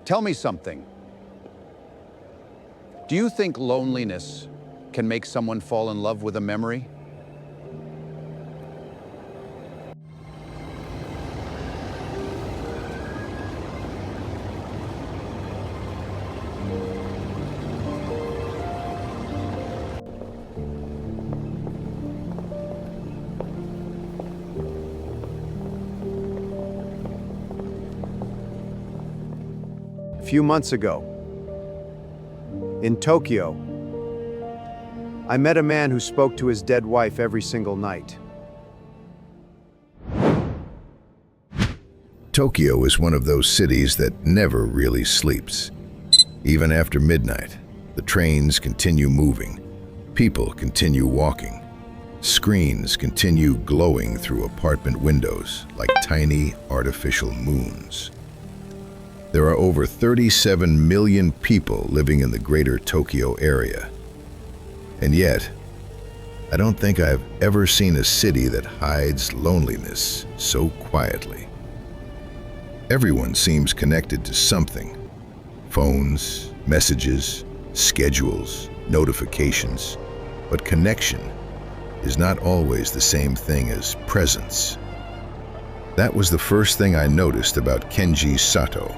Tell me something. Do you think loneliness can make someone fall in love with a memory? A few months ago, in Tokyo, I met a man who spoke to his dead wife every single night. Tokyo is one of those cities that never really sleeps. Even after midnight, the trains continue moving, people continue walking, screens continue glowing through apartment windows like tiny artificial moons. There are over 37 million people living in the greater Tokyo area. And yet, I don't think I've ever seen a city that hides loneliness so quietly. Everyone seems connected to something. Phones, messages, schedules, notifications. But connection is not always the same thing as presence. That was the first thing I noticed about Kenji Sato.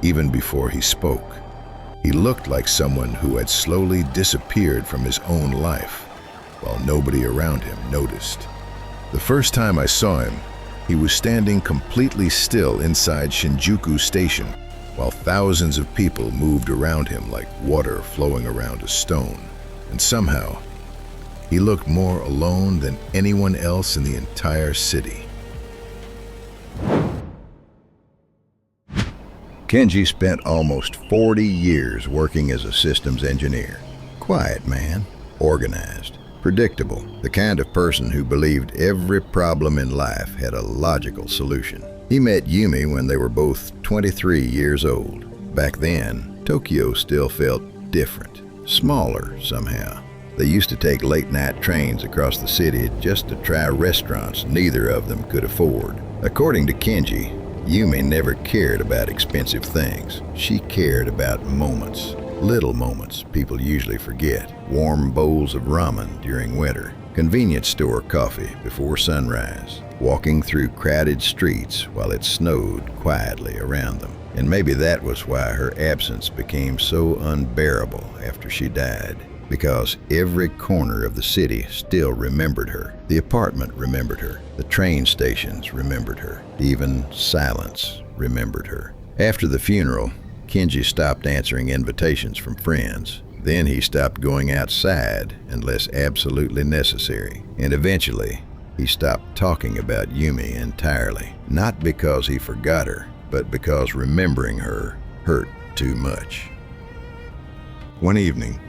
Even before he spoke, he looked like someone who had slowly disappeared from his own life, while nobody around him noticed. The first time I saw him, he was standing completely still inside Shinjuku Station, while thousands of people moved around him like water flowing around a stone. And somehow, he looked more alone than anyone else in the entire city. Kenji spent almost 40 years working as a systems engineer. Quiet man, organized, predictable, the kind of person who believed every problem in life had a logical solution. He met Yumi when they were both 23 years old. Back then, Tokyo still felt different, smaller somehow. They used to take late-night trains across the city just to try restaurants neither of them could afford. According to Kenji, Yumi never cared about expensive things. She cared about moments. Little moments people usually forget. Warm bowls of ramen during winter. Convenience store coffee before sunrise. Walking through crowded streets while it snowed quietly around them. And maybe that was why her absence became so unbearable after she died. Because every corner of the city still remembered her. The apartment remembered her. The train stations remembered her. Even silence remembered her. After the funeral, Kenji stopped answering invitations from friends. Then he stopped going outside unless absolutely necessary. And eventually, he stopped talking about Yumi entirely. Not because he forgot her, but because remembering her hurt too much. One evening,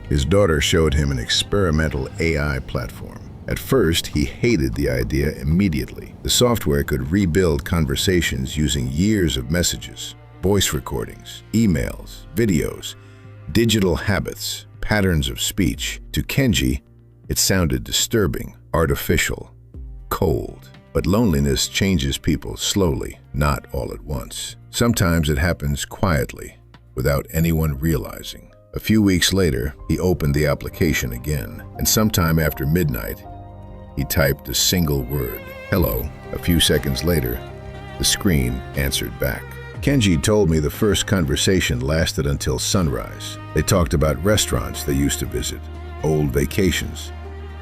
his daughter showed him an experimental AI platform. At first, he hated the idea immediately. The software could rebuild conversations using years of messages, voice recordings, emails, videos, digital habits, patterns of speech. To Kenji, it sounded disturbing, artificial, cold. But loneliness changes people slowly, not all at once. Sometimes it happens quietly, without anyone realizing. A few weeks later, he opened the application again, and sometime after midnight, he typed a single word, "Hello." A few seconds later, the screen answered back. Kenji told me the first conversation lasted until sunrise. They talked about restaurants they used to visit, old vacations,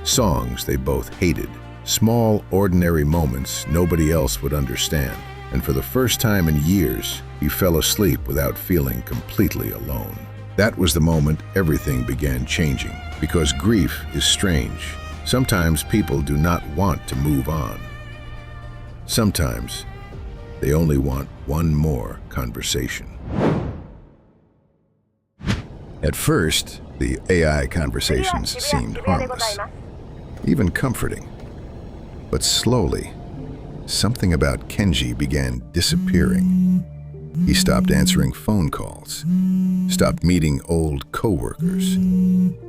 songs they both hated, small, ordinary moments nobody else would understand. And for the first time in years, he fell asleep without feeling completely alone. That was the moment everything began changing, because grief is strange. Sometimes people do not want to move on. Sometimes they only want one more conversation. At first, the AI conversations seemed harmless, even comforting. But slowly, something about Kenji began disappearing. He stopped answering phone calls, stopped meeting old coworkers,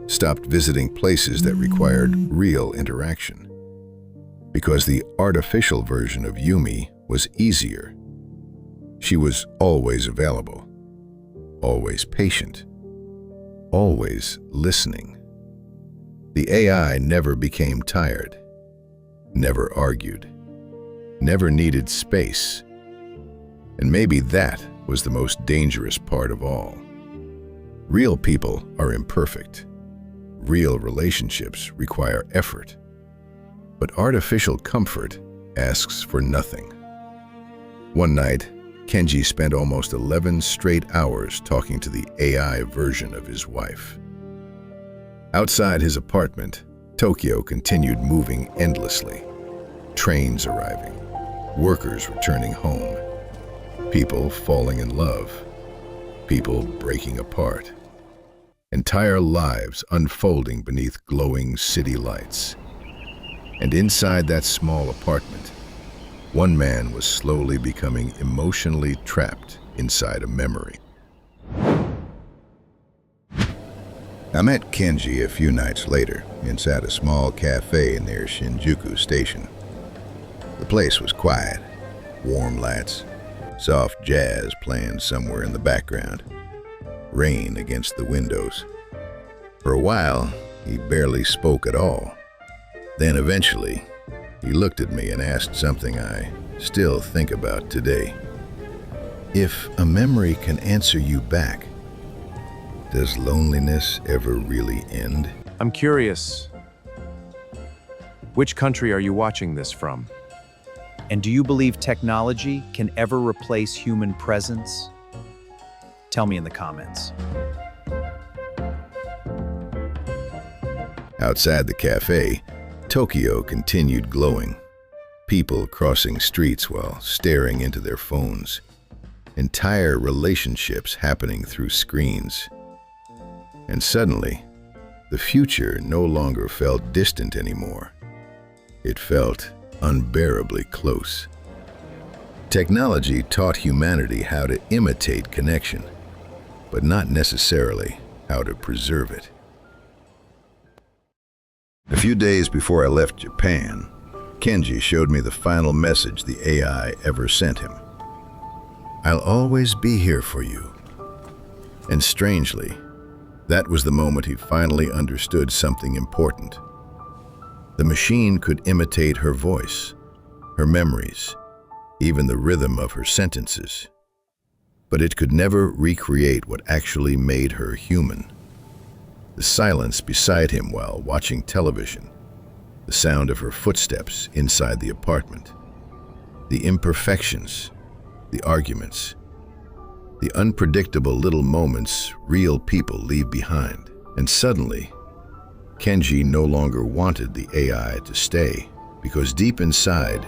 stopped visiting places that required real interaction. Because the artificial version of Yumi was easier. She was always available, always patient, always listening. The AI never became tired, never argued, never needed space. And maybe that was the most dangerous part of all. Real people are imperfect. Real relationships require effort. But artificial comfort asks for nothing. One night, Kenji spent almost 11 straight hours talking to the AI version of his wife. Outside his apartment, Tokyo continued moving endlessly. Trains arriving, workers returning home, people falling in love, people breaking apart. Entire lives unfolding beneath glowing city lights. And inside that small apartment, one man was slowly becoming emotionally trapped inside a memory. I met Kenji a few nights later inside a small cafe near Shinjuku Station. The place was quiet, warm lights, soft jazz playing somewhere in the background, rain against the windows. For a while, he barely spoke at all. Then eventually, he looked at me and asked something I still think about today. If a memory can answer you back, does loneliness ever really end? I'm curious, which country are you watching this from? And do you believe technology can ever replace human presence? Tell me in the comments. Outside the cafe, Tokyo continued glowing. People crossing streets while staring into their phones. Entire relationships happening through screens. And suddenly, the future no longer felt distant anymore. It felt unbearably close. Technology taught humanity how to imitate connection, but not necessarily how to preserve it. A few days before I left Japan, Kenji showed me the final message the AI ever sent him. "I'll always be here for you." And strangely, that was the moment he finally understood something important. The machine could imitate her voice, her memories, even the rhythm of her sentences. But it could never recreate what actually made her human. The silence beside him while watching television, the sound of her footsteps inside the apartment, the imperfections, the arguments, the unpredictable little moments real people leave behind. And suddenly, Kenji no longer wanted the AI to stay, because deep inside,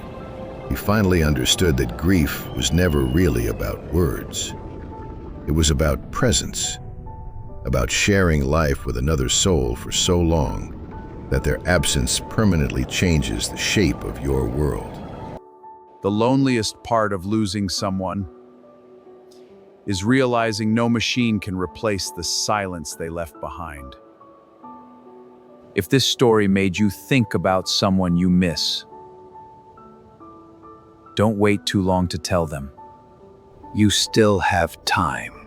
he finally understood that grief was never really about words. It was about presence, about sharing life with another soul for so long that their absence permanently changes the shape of your world. The loneliest part of losing someone is realizing no machine can replace the silence they left behind. If this story made you think about someone you miss, don't wait too long to tell them. You still have time.